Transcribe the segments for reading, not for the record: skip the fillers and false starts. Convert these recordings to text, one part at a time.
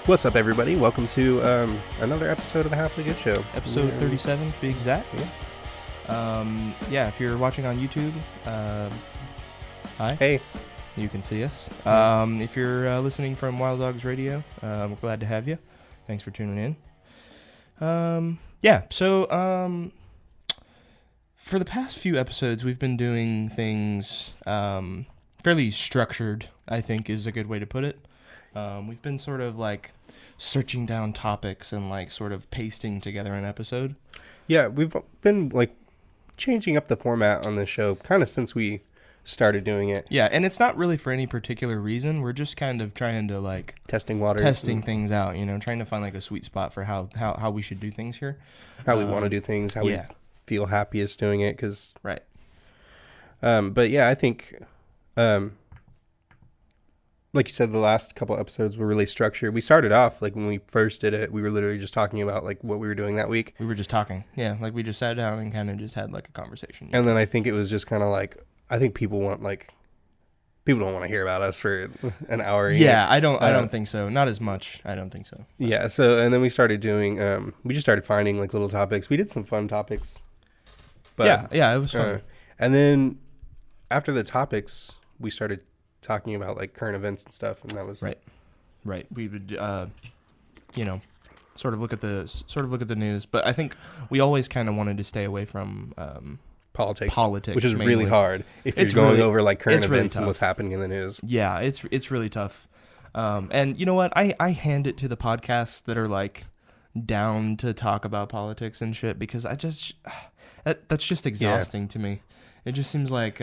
What's up, everybody? Welcome to another episode of the Halfway Good Show. Episode 37, to be exact. Yeah. If you're watching on YouTube, hi. Hey. You can see us. If you're listening from Wild Dogs Radio, we're glad to have you. Thanks for tuning in. For the past few episodes, we've been doing things fairly structured, I think is a good way to put it. We've been sort of like searching down topics and like sort of pasting together an episode. Yeah, we've been like changing up the format on this show kind of since we started doing it. Yeah, and it's not really for any particular reason. We're just kind of trying to like testing things out, trying to find like a sweet spot for how we should do things here. How we want to do things, how we feel happiest doing it, cuz right. But yeah, I think like you said, the last couple episodes were really structured. We started off, like, when we first did it, we were literally just talking about, like, what we were doing that week. We were just talking. Yeah, like, we just sat down and kind of just had, like, a conversation. And then I think it was just kind of, like, I think people don't want to hear about us for an hour. Yeah, I don't think so. Not as much. I don't think so. Yeah, so, and then we started doing, we just started finding, like, little topics. We did some fun topics. But, yeah, it was fun. And then after the topics, we started talking about like current events and stuff, and that was right. We would sort of look at the news, but I think we always kind of wanted to stay away from politics, which is mainly. really hard if you're going over like current events and what's happening in the news. Yeah, it's really tough. And you know what, I hand it to the podcasts that are like down to talk about politics and shit, because I just that's just exhausting to me. It just seems like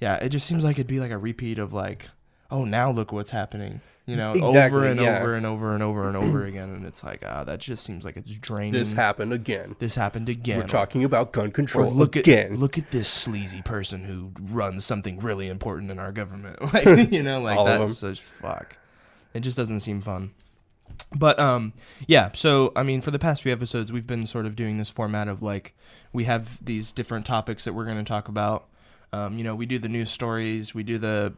it just seems like it'd be like a repeat of like, oh, now look what's happening, exactly, over and over and over and over and over again. And it's like, that just seems like it's draining. This happened again. We're talking about gun control look again. Look at this sleazy person who runs something really important in our government. Like, like all that's such fuck. It just doesn't seem fun. But, so, I mean, for the past few episodes, we've been sort of doing this format of like, we have these different topics that we're going to talk about. We do the news stories, we do the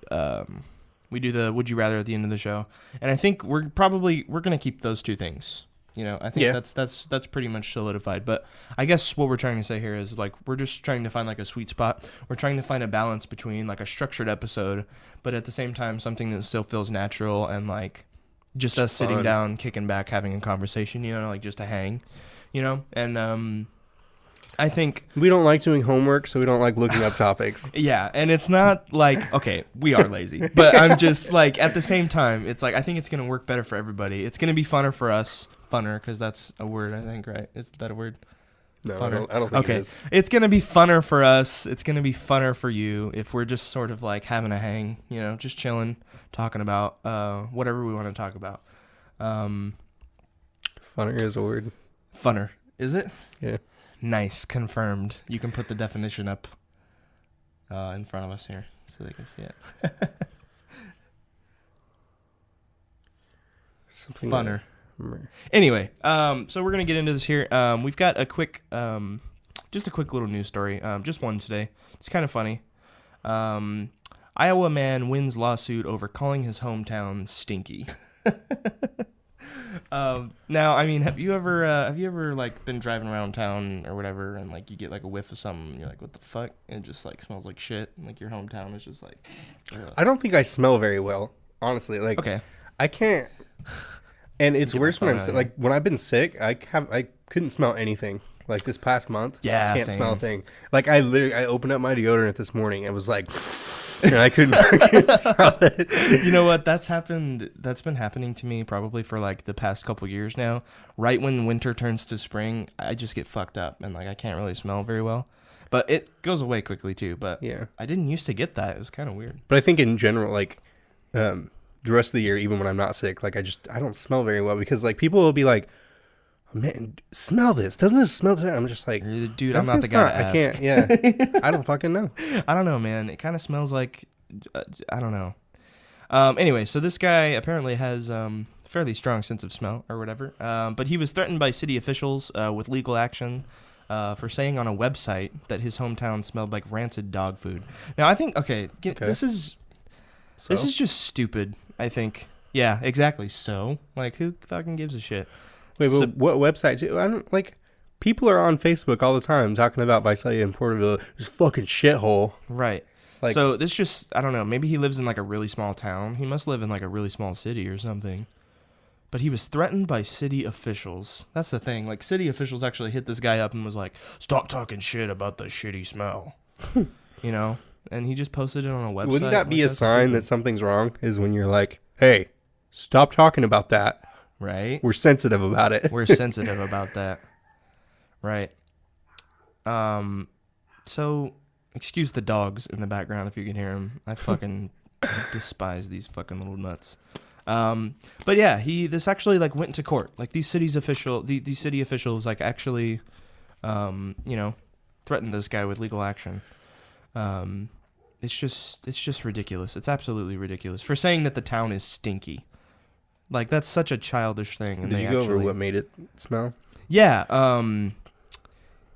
would you rather at the end of the show, and I think we're gonna keep those two things. I think that's pretty much solidified. But I guess what we're trying to say here is like we're just trying to find like a sweet spot. We're trying to find a balance between like a structured episode, but at the same time something that still feels natural and like just us sitting down, kicking back, having a conversation. Like just a hang, and I think we don't like doing homework, so we don't like looking up topics. Yeah, and it's not like, okay, we are lazy, but I'm just like, at the same time, it's like, I think it's going to work better for everybody. It's going to be funner for us. Funner, because that's a word, I think, right? Is that a word? No, funner? I don't think it is. It's going to be funner for us. It's going to be funner for you if we're just sort of like having a hang, just chilling, talking about whatever we want to talk about. Funner is a word. Funner. Is it? Yeah. Nice, confirmed. You can put the definition up in front of us here so they can see it. Funner. Anyway, so we're gonna get into this here. We've got a quick, just a quick little news story. Just one today. It's kind of funny. Iowa man wins lawsuit over calling his hometown stinky. Now, I mean, have you ever like been driving around town or whatever, and like you get like a whiff of something, and you're like, what the fuck? And it just like smells like shit, and like your hometown is just like, ugh. I don't think I smell very well, honestly. Like, okay, I can't, and it's worse when I'm like when I've been sick. I couldn't smell anything. Like this past month, I can't smell a thing. Like I opened up my deodorant this morning and was like. And I couldn't smell it. You know what? That's been happening to me probably for like the past couple years now. Right when winter turns to spring, I just get fucked up and like I can't really smell very well. But it goes away quickly too. But yeah, I didn't used to get that. It was kind of weird. But I think in general, like the rest of the year, even when I'm not sick, like I don't smell very well because like people will be like, man, smell this. Doesn't this smell good? I'm just like, dude, I'm not the guy to ask. I can't, yeah. I don't fucking know. I don't know, man. It kind of smells like, I don't know. Anyway, so this guy apparently has fairly strong sense of smell or whatever. But he was threatened by city officials with legal action for saying on a website that his hometown smelled like rancid dog food. Now, I think, this is just stupid, I think. Yeah, exactly. So, like, who fucking gives a shit? Wait, but what websites? I don't like. People are on Facebook all the time talking about Visalia and Porterville. It's a fucking shithole. Right. Like, so this just, I don't know. Maybe he lives in like a really small town. He must live in like a really small city or something. But he was threatened by city officials. That's the thing. Like, city officials actually hit this guy up and was like, "Stop talking shit about the shitty smell." You know? And he just posted it on a website. Wouldn't that be a sign that something's wrong? Is when you're like, "Hey, stop talking about that." Right? We're sensitive about it. We're sensitive about that. Right. So, excuse the dogs in the background if you can hear them. I fucking despise these fucking little nuts. But yeah, this actually like went to court. Like these city officials like actually, threatened this guy with legal action. It's just ridiculous. It's absolutely ridiculous for saying that the town is stinky. Like that's such a childish thing. And did you go over what made it smell? Yeah.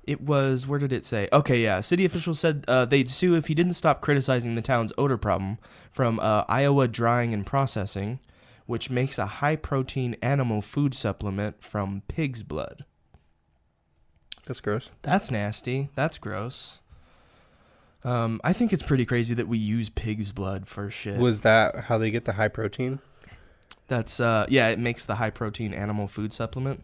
It was, where did it say? Okay, yeah. City officials said they'd sue if he didn't stop criticizing the town's odor problem from Iowa Drying and Processing, which makes a high-protein animal food supplement from pig's blood. That's gross. That's nasty. That's gross. I think it's pretty crazy that we use pig's blood for shit. Was that how they get the high protein? That's, it makes the high-protein animal food supplement.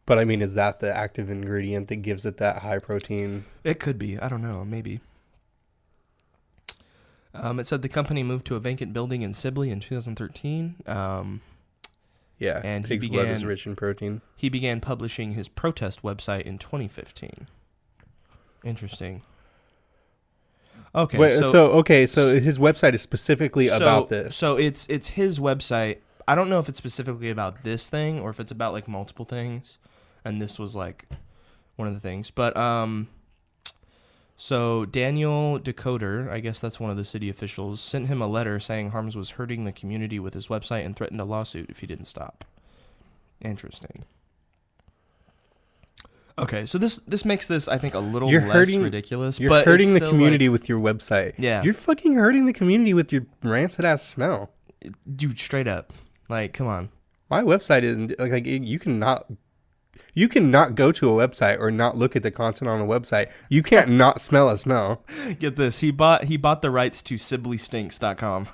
But I mean, is that the active ingredient that gives it that high protein? It could be. I don't know. Maybe. It said the company moved to a vacant building in Sibley in 2013. Yeah, and pig's blood is rich in protein. He began publishing his protest website in 2015. Interesting. Okay. Wait, so his website is specifically about this. So it's his website. I don't know if it's specifically about this thing or if it's about like multiple things. And this was like one of the things. But so Daniel Decoder, I guess that's one of the city officials, sent him a letter saying Harms was hurting the community with his website and threatened a lawsuit if he didn't stop. Interesting. Okay, so this makes this, I think, a little less ridiculous. You're hurting the community with your website. Yeah. You're fucking hurting the community with your rancid ass smell. Dude, straight up. Like, come on. My website isn't like you cannot go to a website or not look at the content on a website. You can't not smell a smell. Get this. He bought the rights to SibleyStinks.com.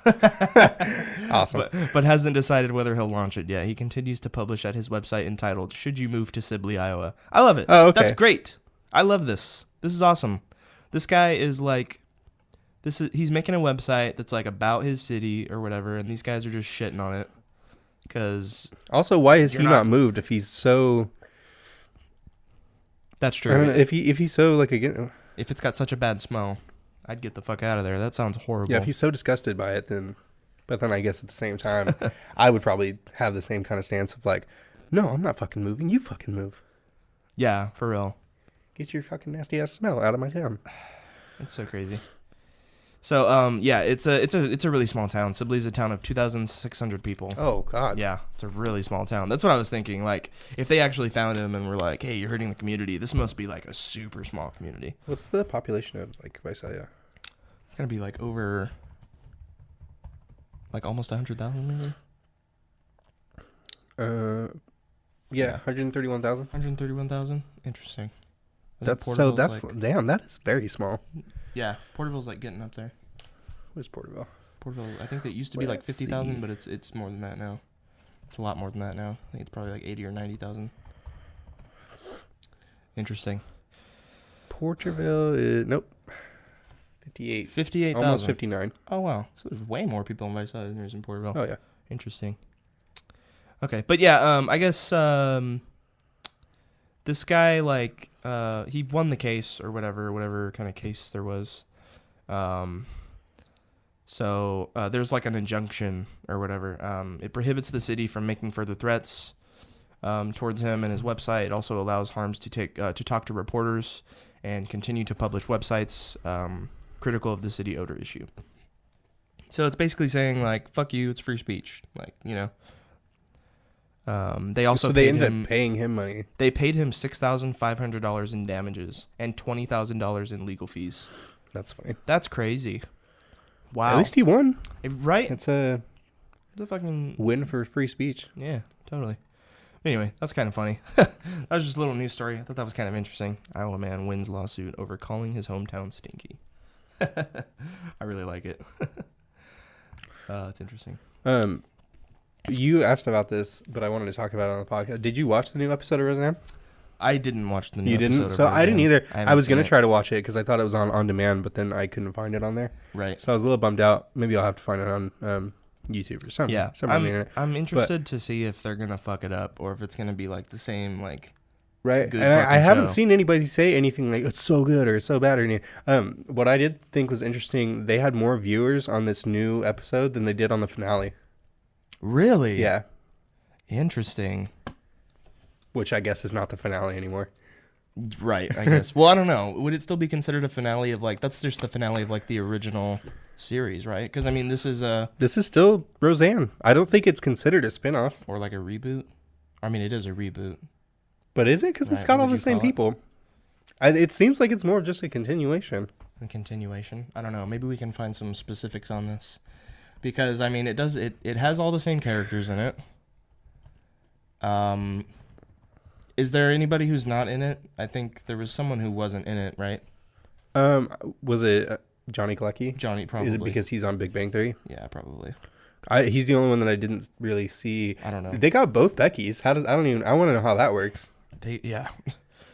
Awesome. But hasn't decided whether he'll launch it yet. He continues to publish at his website entitled "Should You Move to Sibley, Iowa?" I love it. Oh, okay. That's great. I love this. This is awesome. This guy is like he's making a website that's like about his city or whatever, and these guys are just shitting on it. Cause also, why is he not moved if he's so? That's true. I don't know, if he's so like again, if it's got such a bad smell, I'd get the fuck out of there. That sounds horrible. Yeah, if he's so disgusted by it, then I guess at the same time, I would probably have the same kind of stance of like, no, I'm not fucking moving. You fucking move. Yeah, for real. Get your fucking nasty ass smell out of my town. That's so crazy. So, it's a really small town. Sibley's a town of 2,600 people. Oh, God. Yeah, it's a really small town. That's what I was thinking. Like, if they actually found him and were like, hey, you're hurting the community, this must be like a super small community. What's the population of, like, Visalia? It's going to be like over, like almost 100,000 maybe? Yeah, 131,000. 131,000? Interesting. That is very small. Yeah, Porterville's like getting up there. Where's Porterville? Porterville, I think it used to be like 50,000, but it's more than that now. It's a lot more than that now. I think it's probably like 80 or 90,000. Interesting. Porterville is nope. 58. 58,000. Almost 59. Oh wow. So there's way more people in Visalia than there's in Porterville. Oh yeah. Interesting. Okay, but yeah, I guess this guy, like, he won the case or whatever kind of case there was. So there's like an injunction or whatever. It prohibits the city from making further threats towards him and his website. It also allows Harms to talk to reporters and continue to publish websites critical of the city odor issue. So it's basically saying, like, fuck you, it's free speech. Like, you know. They ended up paying him money. They paid him $6,500 in damages and $20,000 in legal fees. That's funny. That's crazy. Wow. At least he won. Right? It's a The fucking win for free speech. Yeah, totally. Anyway, that's kind of funny. That was just a little news story. I thought that was kind of interesting. Iowa man wins lawsuit over calling his hometown stinky. I really like it. It's interesting. You asked about this, but I wanted to talk about it on the podcast. Did you watch the new episode of Roseanne? I didn't watch the new episode. You didn't? So I didn't either. I was going to try to watch it because I thought it was on demand, but then I couldn't find it on there. Right. So I was a little bummed out. Maybe I'll have to find it on YouTube or something. Yeah. On the internet. I'm interested to see if they're going to fuck it up or if it's going to be like the same, like... Right. And I haven't seen anybody say anything like, it's so good or it's so bad or anything. What I did think was interesting, they had more viewers on this new episode than they did on the finale. Really? Yeah. Interesting. Which I guess is not the finale anymore. Right, I guess. Well, I don't know. Would it still be considered a finale of like, that's just the finale of like the original series, right? Because I mean, this is still Roseanne. I don't think it's considered a spinoff. Or like a reboot. I mean, it is a reboot. But is it? Because it's got all the same people. It seems like it's more of just a continuation. A continuation? I don't know. Maybe we can find some specifics on this. Because, I mean, it has all the same characters in it. Is there anybody who's not in it? I think there was someone who wasn't in it, right? Was it Johnny Galecki? Johnny, probably. Is it because he's on Big Bang Theory? Yeah, probably. He's the only one that I didn't really see. I don't know. They got both Beckys. I want to know how that works.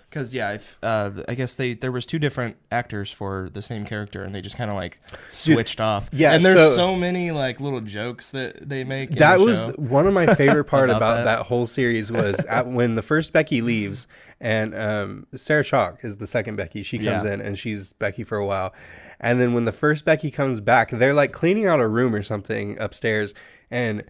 Because I guess there was two different actors for the same character, and they just kind of like switched off. Yeah, and there's so many like little jokes that they make. That was one of my favorite part about that whole series was when the first Becky leaves, and Sarah Chalk is the second Becky. She comes in and she's Becky for a while, and then when the first Becky comes back, they're like cleaning out a room or something upstairs, and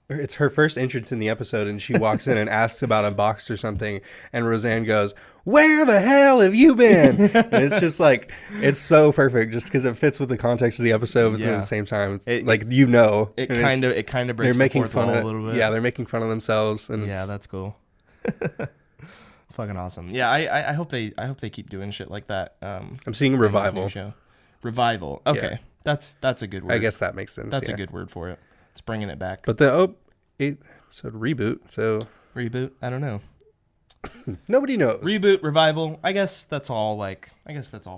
it's her first entrance in the episode, and she walks in and asks about a box or something, and Roseanne goes, "Where the hell have you been?" And it's just like, it's so perfect just because it fits with the context of the episode, but at the same time, it kind of breaks the fourth wall a little bit. Yeah, they're making fun of themselves, and that's cool. It's fucking awesome. Yeah, I hope they keep doing shit like that. I'm seeing a revival. Revival. Okay, that's a good word. I guess that makes sense. That's a good word for it. It's bringing it back. But reboot. So reboot. I don't know. Nobody knows. Reboot, revival. I guess that's all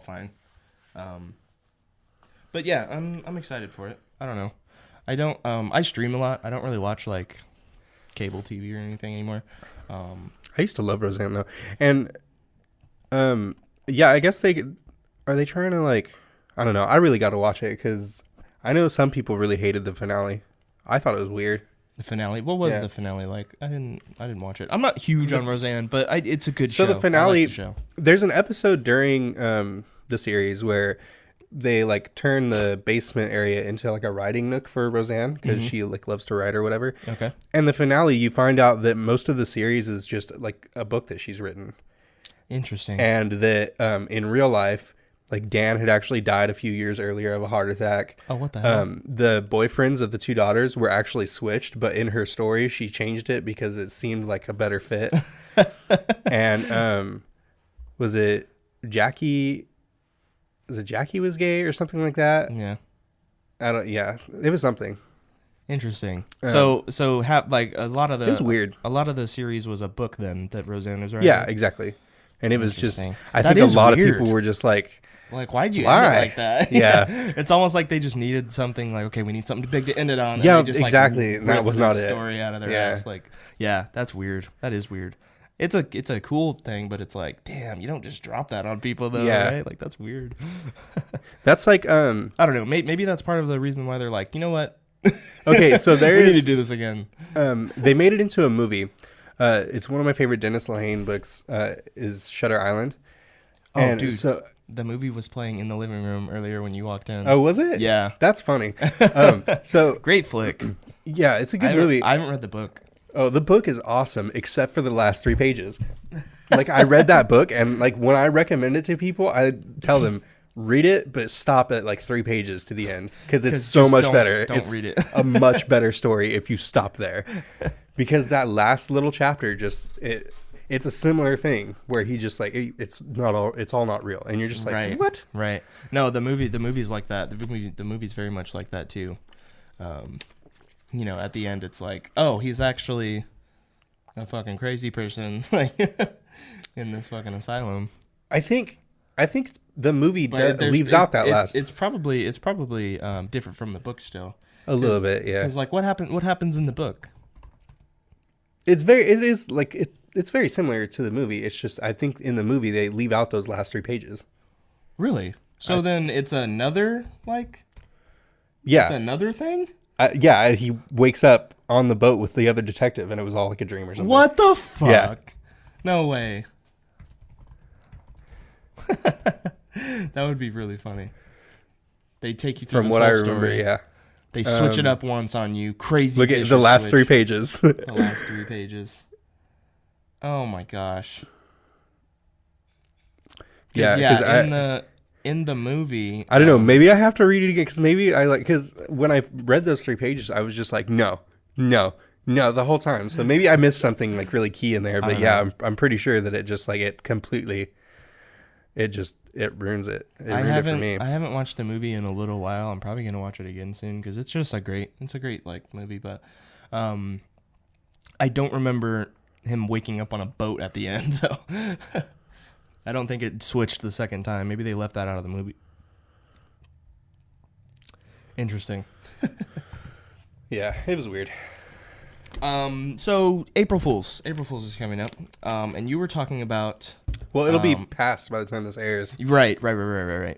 fine. But yeah, I'm excited for it. I don't know. I stream a lot. I don't really watch like cable TV or anything anymore. I used to love Roseanne though, and I guess are they trying to like, I don't know. I really got to watch it because I know some people really hated the finale. I thought it was weird. The finale? What was the finale like? I didn't watch it. I'm not huge on Roseanne, but it's a good show. So the finale, there's an episode during the series where they like turn the basement area into like a writing nook for Roseanne because she like loves to write or whatever. Okay. And the finale, you find out that most of the series is just like a book that she's written. Interesting. And that in real life, like Dan had actually died a few years earlier of a heart attack. Oh, what the hell? The boyfriends of the two daughters were actually switched, but in her story, she changed it because it seemed like a better fit. And was it Jackie? Was it Jackie was gay or something like that? Yeah. It was something. Interesting. So have like a lot of the. It was weird. A lot of the series was a book then that Roseanne was writing. Yeah, exactly. And it was just, I think a lot of people were just like, why'd you end it like that? Yeah. It's almost like they just needed something like, okay, we need something big to end it on. Yeah, and they just, exactly. Like, and that was not it. Story out of their ass. Like, yeah, that's weird. That is weird. It's a cool thing, but it's like, damn, you don't just drop that on people though, right? Like that's weird. That's like, I don't know. Maybe that's part of the reason why they're like, you know what? Okay, so we need to do this again. They made it into a movie. It's one of my favorite Dennis Lehane books. Is Shutter Island. Oh, and dude! So the movie was playing in the living room earlier when you walked in. Oh, was it? Yeah, that's funny. So great flick. Yeah, it's a good movie. I haven't read the book. Oh, the book is awesome, except for the last 3 pages. Like I read that book, and like when I recommend it to people, I tell them read it, but stop at like 3 pages to the end because it's so much better. Don't read it. A much better story if you stop there, because that last little chapter it's a similar thing where he just like it's all not real, and you're just like what? Right. No, the movie's like that. The movie's very much like that too. at the end it's like, oh, he's actually a fucking crazy person, like in this fucking asylum. I think the movie leaves out that last. It's probably different from the book still. A little bit, yeah. Because like, what happens in the book? It's very similar to the movie. It's just I think in the movie they leave out those last 3 pages. Really? So then it's another it's another thing. Yeah, he wakes up on the boat with the other detective, and it was all like a dream or something. What the fuck? Yeah. No way. That would be really funny. They take you through from what I remember. Story. Yeah. They switch it up once on you. Crazy. Look at the last 3 pages. The last 3 pages. Oh my gosh. Yeah. In the movie, I don't know. Maybe I have to read it again because when I read those 3 pages, I was just like, no, the whole time. So maybe I missed something like really key in there. But yeah, I'm pretty sure that it just like it completely. It ruins it. It ruined it for me. I haven't watched the movie in a little while. I'm probably gonna watch it again soon because it's just a great like movie. But I don't remember him waking up on a boat at the end though. I don't think it switched the second time. Maybe they left that out of the movie. Interesting. Yeah, it was weird. So April Fool's is coming up. And you were talking about. Well, it'll be past by the time this airs. Right. But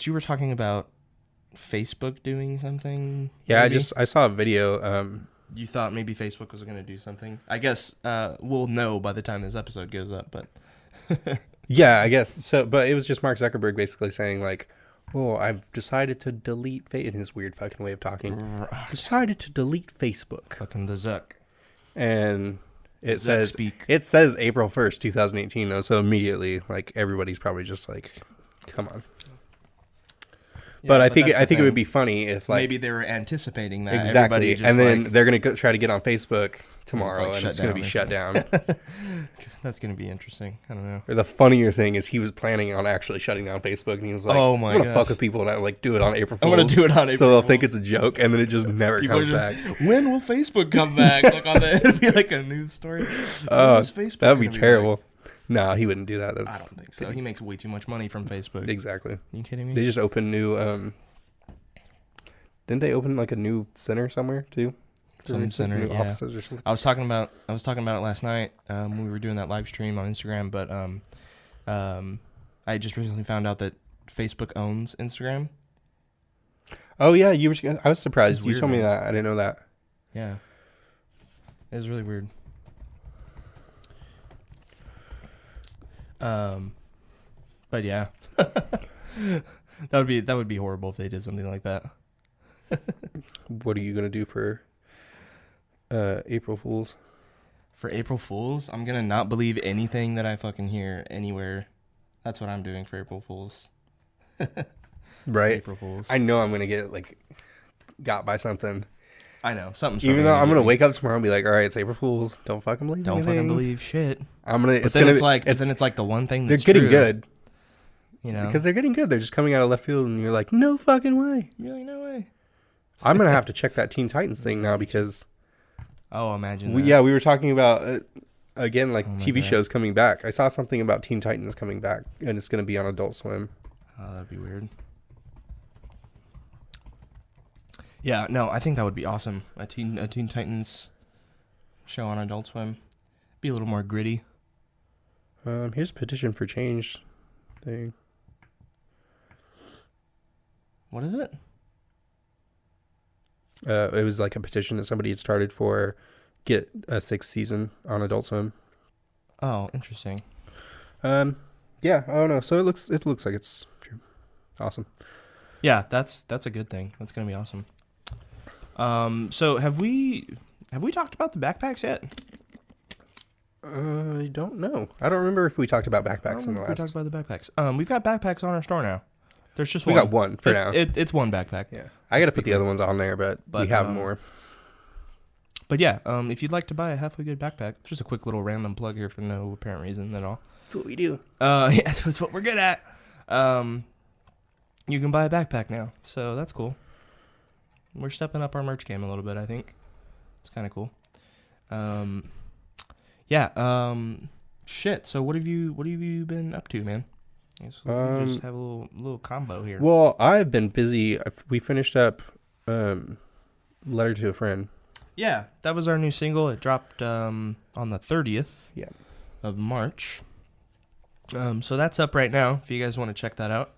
you were talking about Facebook doing something. Yeah, maybe? I saw a video. You thought maybe Facebook was going to do something. I guess we'll know by the time this episode goes up. But yeah, I guess so. But it was just Mark Zuckerberg basically saying like, "Oh, I've decided to delete in his weird fucking way of talking. Decided to delete Facebook. Fucking the Zuck." And it says April 1st, 2018 though. So immediately, like everybody's probably just like, "Come on." Yeah, but I think it would be funny if like maybe they were anticipating that exactly, and then they're gonna try to get on Facebook tomorrow, and it's gonna be shut down. That's gonna be interesting. I don't know. Or the funnier thing is he was planning on actually shutting down Facebook, and he was like, "Oh my god, I'm gonna fuck with people and like do it on April Fools. I'm gonna do it on April so they'll think it's a joke, and then it just never comes back. When will Facebook come back? Like it'll be like a news story. Facebook that'd be terrible. Back? No, he wouldn't do that. I don't think so. He makes way too much money from Facebook. Exactly. Are you kidding me? They just opened new. Didn't they open like a new center somewhere too? Some center, yeah. Offices or something. I was talking about it last night when we were doing that live stream on Instagram. But I just recently found out that Facebook owns Instagram. Oh yeah, I was surprised. You told me that. I didn't know that. Yeah, it was really weird. But yeah, that would be horrible if they did something like that. What are you gonna do for April Fools? For April Fools, I'm gonna not believe anything that I fucking hear anywhere. That's what I'm doing for April Fools. Right. April Fools. I know I'm gonna get like got by something. I know something's. Even though I'm gonna wake up tomorrow and be like, all right, it's April Fools. Don't fucking believe. Don't anything. fucking believe shit. It's like the one thing that's they're getting true, good. You know, because they're getting good. They're just coming out of left field, and you're like, no fucking way. You're like, no way. I'm gonna have to check that Teen Titans thing now because. Oh, imagine. We were talking about again like TV shows coming back. I saw something about Teen Titans coming back, and it's gonna be on Adult Swim. Oh, that'd be weird. Yeah, no, I think that would be awesome. A Teen Titans show on Adult Swim. Be a little more gritty. Here's a petition for change thing. What is it? It was like a petition that somebody had started for get a 6th season on Adult Swim. Oh, interesting. Yeah, I don't know. So it looks like it's awesome. Yeah, that's a good thing. That's gonna be awesome. So have we talked about the backpacks yet? I don't know. I don't remember if we talked about backpacks in the last. We talked about the backpacks. We've got backpacks on our store now. There's just one. We got one for now. It's one backpack. Yeah, I got to put the other ones on there, but we have more. But yeah, if you'd like to buy a halfway good backpack, just a quick little random plug here for no apparent reason at all. That's what we do. Yeah, that's what we're good at. You can buy a backpack now, so that's cool. we're stepping up our merch game a little bit, I think. It's kind of cool. Shit. So what have you been up to, man? So we just have a little combo here. Well, I've been busy. We finished up Letter to a Friend. Yeah, that was our new single. It dropped on the 30th of March. So that's up right now if you guys want to check that out.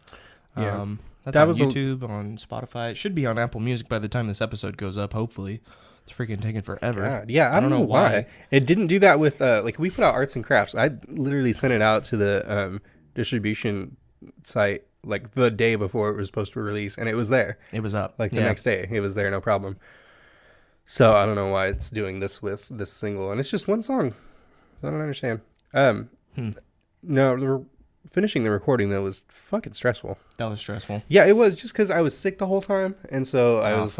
That's on YouTube, on Spotify. It should be on Apple Music by the time this episode goes up, hopefully. It's freaking taking forever. God. Yeah, I don't know why. It didn't do that with, we put out Arts and Crafts. I literally sent it out to the distribution site, like, the day before it was supposed to release, and it was there. It was up. Like, the next day. It was there, no problem. So, I don't know why it's doing this with this single, and it's just one song. I don't understand. No, finishing the recording, though, was fucking stressful. That was stressful. Yeah, it was, just because I was sick the whole time, and so I was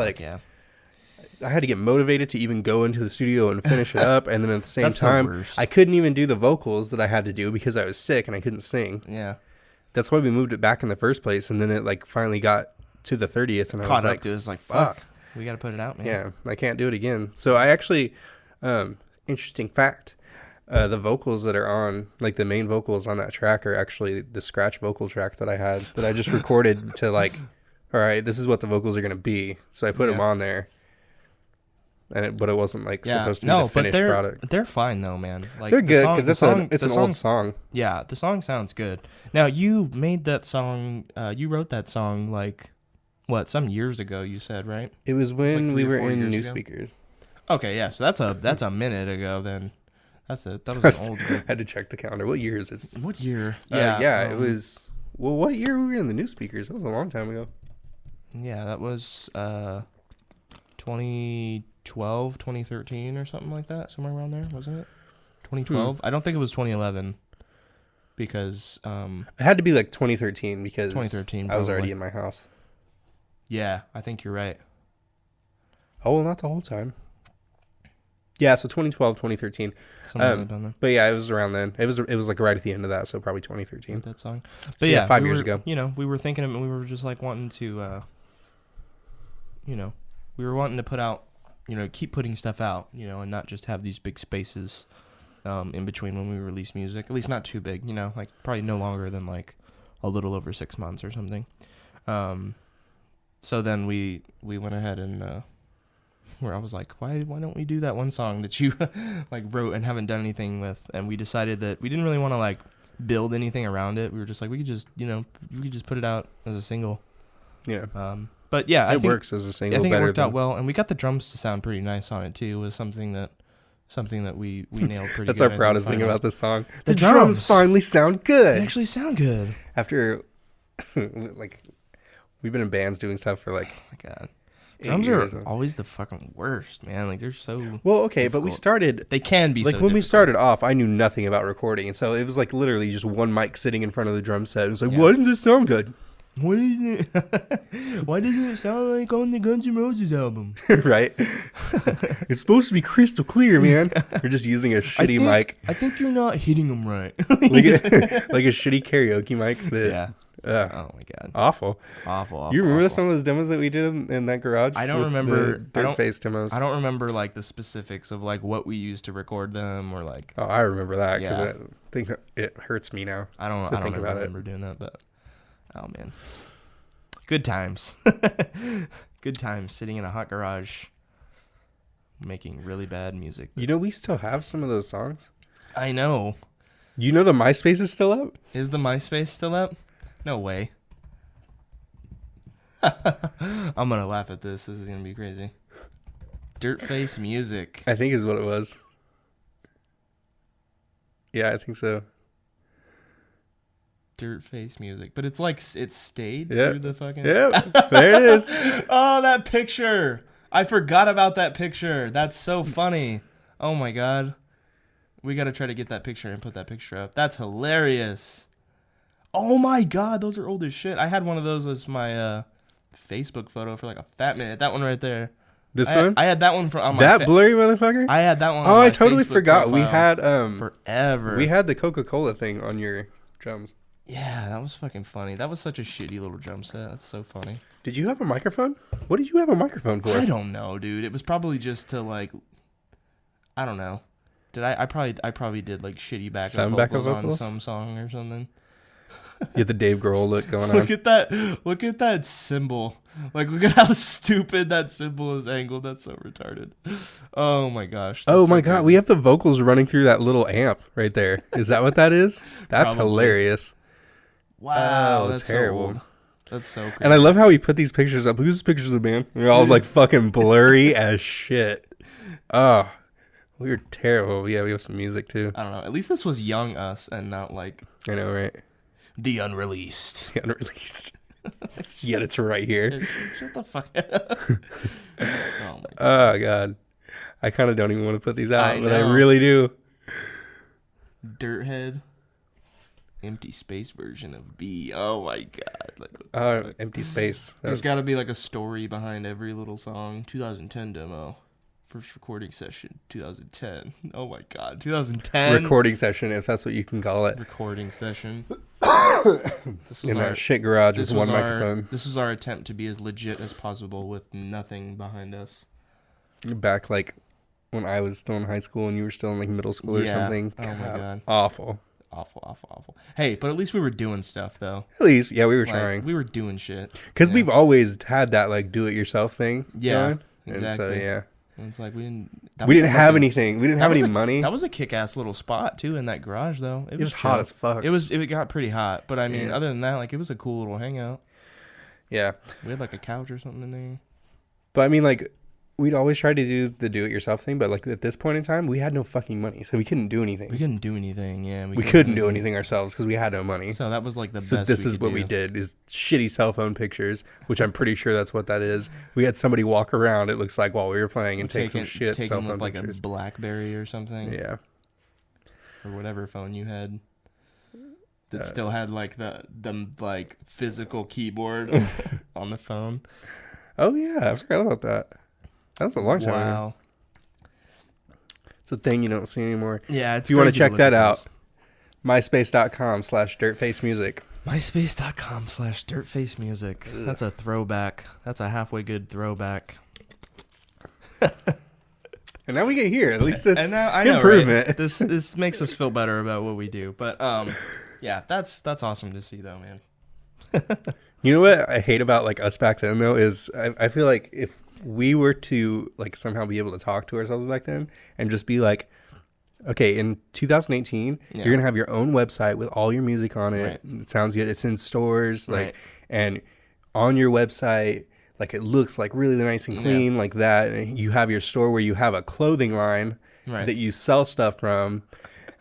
I had to get motivated to even go into the studio and finish it up, and then at the same time, I couldn't even do the vocals that I had to do because I was sick and I couldn't sing. Yeah. That's why we moved it back in the first place, and then it, like, finally got to the 30th, and I was like... It was like, fuck, we got to put it out, man. Yeah, I can't do it again. So I actually, interesting fact, the vocals that are on, like, the main vocals on that track are actually the scratch vocal track that I had, that I just recorded to, like, all right, this is what the vocals are going to be. So I put them on there. But it wasn't like supposed to be the finished product. They're fine though, man. Like, they're good because it's an old song. Yeah, the song sounds good. Now you made that song. You wrote that song like some years ago. You said, right? It was when we were in New Speakers. Okay, yeah. So that's a minute ago. Then that was an old. I had to check the calendar. What year is it? What year? It was. Well, what year were we in the New Speakers? That was a long time ago. Yeah, that was 2012, 2013 or something like that, somewhere around there, wasn't it? 2012. I don't think it was 2011 because it had to be like 2013 because 2013 I was already in my house. Yeah, I think you're right. Oh, well, not the whole time. Yeah, so 2012, 2013. But yeah, it was around then. It was like right at the end of that, so probably 2013. That song. But so yeah, 5 years ago. You know, we were thinking of, we were just like wanting to we were wanting to put out, keep putting stuff out, and not just have these big spaces in between when we release music. At least not too big, like probably no longer than like a little over 6 months or something. So then we went ahead and where I was like, why don't we do that one song that you like wrote and haven't done anything with? And we decided that we didn't really want to like build anything around it. We were just like, we could just put it out as a single. Yeah. But yeah, I think works as a single. I think it worked out well, and we got the drums to sound pretty nice on it too. It was something that we nailed pretty. That's good. our proudest thing about this song. The drums finally sound good. They actually sound good. After, like, we've been in bands doing stuff for like. Oh my god, drums are always the fucking worst, man. Like they're so. Well, okay, difficult. But we started. They can be like so when difficult. we started off. I knew nothing about recording, and so it was like literally just one mic sitting in front of the drum set. It was like, why doesn't this sound good? What is it? Why doesn't it sound like on the Guns N' Roses album? Right? It's supposed to be crystal clear, man. You're just using a shitty mic. I think you're not hitting them right. like a shitty karaoke mic. Oh my god. Awful. You remember some of those demos that we did in that garage? I don't remember. Dirt face demos. I don't remember like the specifics of like what we used to record them or like. Oh, I remember that because I think it hurts me now. I don't remember doing that, but. Oh, man. Good times. Good times sitting in a hot garage making really bad music. We still have some of those songs. I know. The MySpace is still up? Is the MySpace still up? No way. I'm going to laugh at this. This is going to be crazy. Dirtface Music. I think is what it was. Yeah, I think so. Dirtface Music, but it's like it's stayed through the fucking. Yeah, there it is. Oh, that picture! I forgot about that picture. That's so funny. Oh my god, we gotta try to get that picture and put that picture up. That's hilarious. Oh my god, those are old as shit. I had one of those as my Facebook photo for like a fat minute. That one right there. One? I had that one on my that blurry motherfucker. I had that one. I totally forgot. We had forever. We had the Coca-Cola thing on your drums. Yeah, that was fucking funny. That was such a shitty little drum set. That's so funny. Did you have a microphone? What did you have a microphone for? I don't know, dude. It was probably just to like, I don't know. Did I probably did like shitty backup vocals on some song or something. You had the Dave Grohl look going on. Look at that cymbal. Like, look at how stupid that cymbal is angled. That's so retarded. Oh my gosh. Oh my god, we have the vocals running through that little amp right there. Is that what that is? That's hilarious. Wow, that's terrible. So old. That's so crazy. And I love how he put these pictures up. Who's pictures of the band? They're all like fucking blurry as shit. Oh, we were terrible. Yeah, we have some music too. I don't know. At least this was young us and not like... I know, right? The unreleased. The unreleased. Yet it's right here. Shut the fuck up. Oh, my God. Oh, God. I kind of don't even want to put these out, but I really do. Dirthead. Empty space version of B. Oh, my God. Like, empty space. There's got to be like a story behind every little song. 2010 demo. First recording session, 2010. Oh, my God. 2010. Recording session, if that's what you can call it. Recording session. This was in that shit garage with one microphone. This was our attempt to be as legit as possible with nothing behind us. Back like when I was still in high school and you were still in like middle school or something. Oh my God. Awful. Awful. Hey, but at least we were doing stuff though. At least, yeah, we were trying. We were doing shit. Because we've always had that like do-it-yourself thing. Yeah, going. exactly. And so, yeah. And it's like we didn't have anything. We didn't have any money. That was a kick-ass little spot too in that garage though. It was hot as fuck. It got pretty hot, but I mean, other than that, like it was a cool little hangout. Yeah. We had like a couch or something in there. But I mean, like, we'd always try to do the do-it-yourself thing, but like at this point in time, we had no fucking money, so we couldn't do anything. We couldn't do anything, yeah. We couldn't do anything ourselves because we had no money. So that was like the best. So this is what we did: is shitty cell phone pictures, which I'm pretty sure that's what that is. We had somebody walk around. It looks like while we were playing and take some shit cell phone like pictures. A BlackBerry or something. Yeah. Or whatever phone you had. That still had like the like physical keyboard on the phone. Oh yeah, I forgot about that. That was a long time ago. It's a thing you don't see anymore. Yeah, if you want to check that out, myspace.com/dirtfacemusic. myspace.com/dirtfacemusic. That's a throwback. That's a halfway good throwback. And now we get here. At least it's improvement. Right? This makes us feel better about what we do. But yeah, that's awesome to see though, man. You know what I hate about like us back then though is I feel like if we were to like somehow be able to talk to ourselves back then and just be like, okay, in 2018, you're gonna have your own website with all your music on it. Right. It sounds good. It's in stores, like, and on your website, like it looks like really nice and clean, like that. And you have your store where you have a clothing line that you sell stuff from,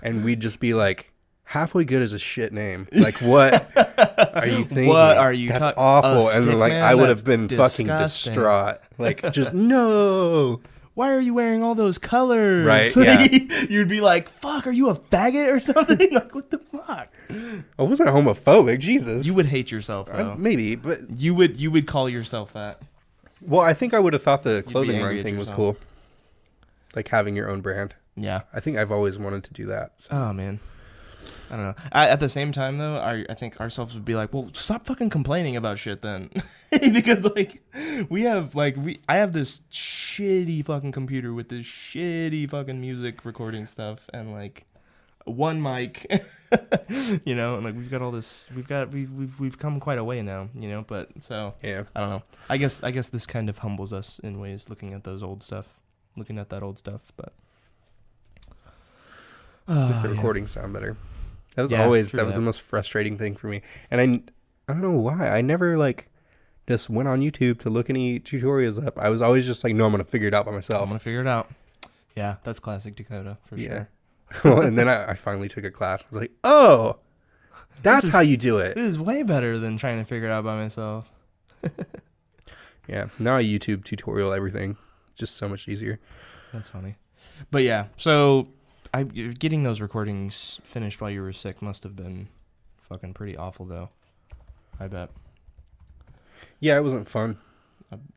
and we'd just be like, halfway good is a shit name. Like, what are you thinking? What are you? That's awful. And then, like, I would have been fucking distraught. Like, just no. Why are you wearing all those colors? Right? Yeah. You'd be like, "Fuck, are you a faggot or something?" Like, what the fuck? I wasn't homophobic. Jesus. You would hate yourself though. Maybe, but you would call yourself that. Well, I think I would have thought the clothing line thing was cool. Like having your own brand. Yeah. I think I've always wanted to do that. So. Oh man. I don't know. At the same time, though, I think ourselves would be like, well, stop fucking complaining about shit then. Because, like, I have this shitty fucking computer with this shitty fucking music recording stuff and, like, one mic, you know, and, like, we've got all this, we've come quite a way now, you know, but, so, yeah, I don't know. I guess this kind of humbles us in ways looking at that old stuff, but. At least the recordings sound better. That was always the most frustrating thing for me. And I don't know why. I never like just went on YouTube to look any tutorials up. I was always just like, no, I'm going to figure it out by myself. I'm going to figure it out. Yeah, that's classic Dakota for sure. Well, and then I finally took a class. I was like, oh, that's how you do it. This is way better than trying to figure it out by myself. Yeah, now I YouTube tutorial everything. Just so much easier. That's funny. But yeah, so... getting those recordings finished while you were sick must have been fucking pretty awful, though. I bet. Yeah, it wasn't fun.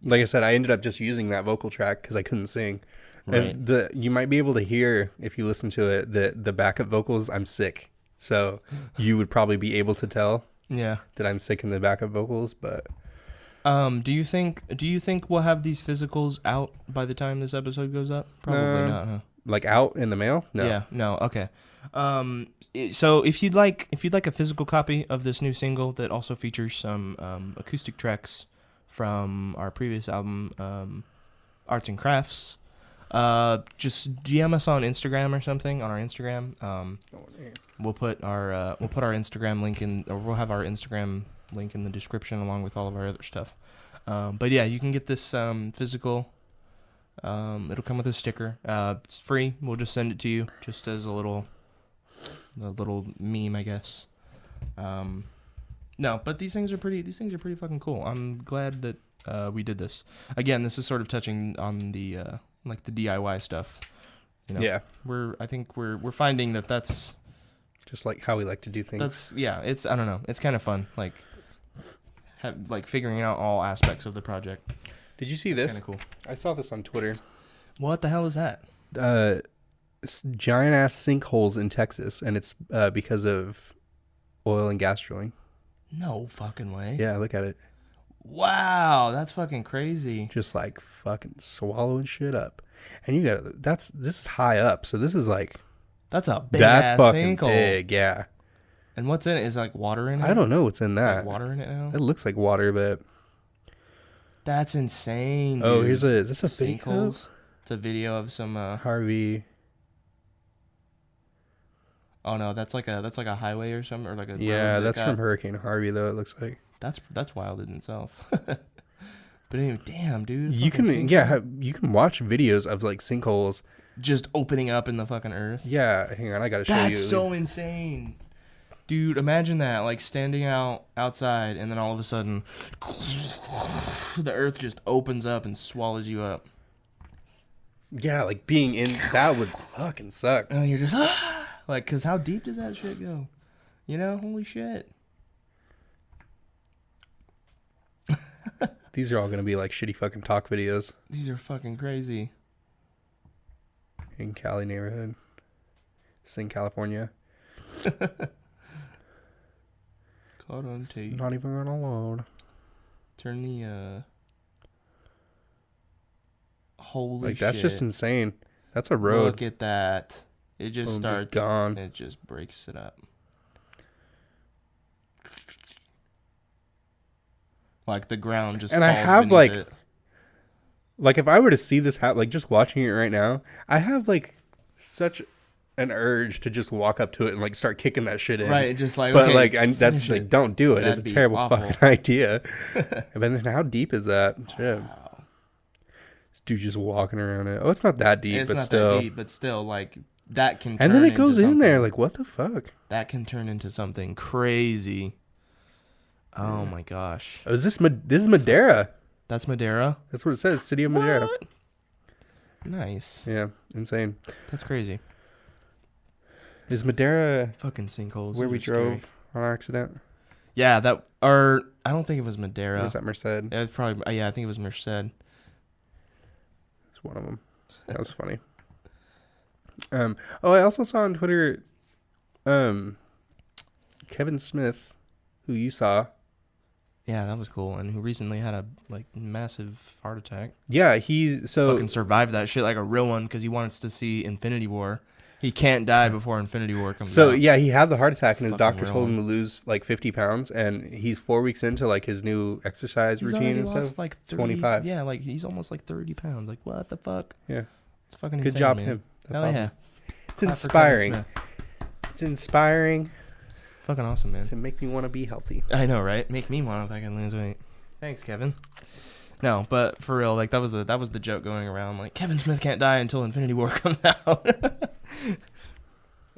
Like I said, I ended up just using that vocal track because I couldn't sing. Right. You might be able to hear, if you listen to it, the backup vocals, I'm sick. So you would probably be able to tell that I'm sick in the backup vocals, but do you think we'll have these physicals out by the time this episode goes up? Probably not, huh? Like out in the mail? No. Yeah, no, okay. So if you'd like a physical copy of this new single that also features some acoustic tracks from our previous album, Arts and Crafts, just DM us on Instagram or something on our Instagram. We'll put our Instagram link in, or we'll have our Instagram link in the description along with all of our other stuff. But yeah, you can get this physical. It'll come with a sticker. It's free. We'll just send it to you just as a little meme, I guess. No, but these things are pretty fucking cool. I'm glad that we did this. Again, this is sort of touching on the like the DIY stuff. You know, yeah. I think we're finding that that's just like how we like to do things. It's I don't know. It's kind of fun, like figuring out all aspects of the project. Did you see this? Kind of cool. I saw this on Twitter. What the hell is that? Giant ass sinkholes in Texas, and it's because of oil and gas drilling. No fucking way. Yeah, look at it. Wow, that's fucking crazy. Just like fucking swallowing shit up. And you got this is high up, so this is like that's a big ass fucking sinkhole. Big, yeah. And what's in it? Is like water in it? I don't know what's in that. Like water in it now? It looks like water, but that's insane. Dude. Oh, is this a video? Sinkholes? It's a video of some Harvey. Oh no, that's like a highway or something, or like a that's from Hurricane Harvey though. It looks like that's wild in itself. But anyway, damn, dude. You can you can watch videos of like sinkholes just opening up in the fucking earth. Yeah, hang on, I gotta show you. That's so insane, dude. Imagine that, like standing outside, and then all of a sudden, the earth just opens up and swallows you up. Yeah, like being in that would fucking suck. And you're just like, cause how deep does that shit go? You know, holy shit. These are all gonna be like shitty fucking talk videos. These are fucking crazy. In Cali neighborhood. Sing California. Caught on tape. Not even gonna load. Turn the holy like that's shit. just insane. That's a road. Look at that. It just starts just gone. And it just breaks it up. Like the ground just. And falls I have it. like if I were to see this happen, like just watching it right now, I have like such an urge to just walk up to it and like start kicking that shit in. Right, just like. But okay, like that's like don't do it. That'd it's a terrible awful. fucking idea. But then how deep is that? Shit. Wow. This dude just walking around it. Oh, it's not that deep, but still. That deep, but still, like that can. And then it goes in there. Like what the fuck? That can turn into something crazy. Oh my gosh. Oh, this is Madera. That's Madera? That's what it says. City of Madera. What? Nice. Yeah, insane. That's crazy. Is Madera fucking sinkholes where we drove on accident? Yeah, I don't think it was Madera. Or was that Merced? It was probably I think it was Merced. It's one of them. That was funny. I also saw on Twitter Kevin Smith, who you saw. Yeah, that was cool, and who recently had a massive heart attack. Yeah, he fucking survived that shit like a real one because he wants to see Infinity War. He can't die before Infinity War comes out. So yeah, he had the heart attack, and his doctor told him to lose like 50 pounds, and he's 4 weeks into like his new exercise routine and stuff. Like 25. Yeah, like he's almost like 30 pounds. Like what the fuck? Yeah, it's fucking good insane, job, man. him. That's Hell awesome. Yeah, it's inspiring. It's inspiring. Fucking awesome, man. To make me want to be healthy. I know, right? Make me want to fucking lose weight. Thanks, Kevin. No, but for real, like that was the joke going around. Like Kevin Smith can't die until Infinity War comes out.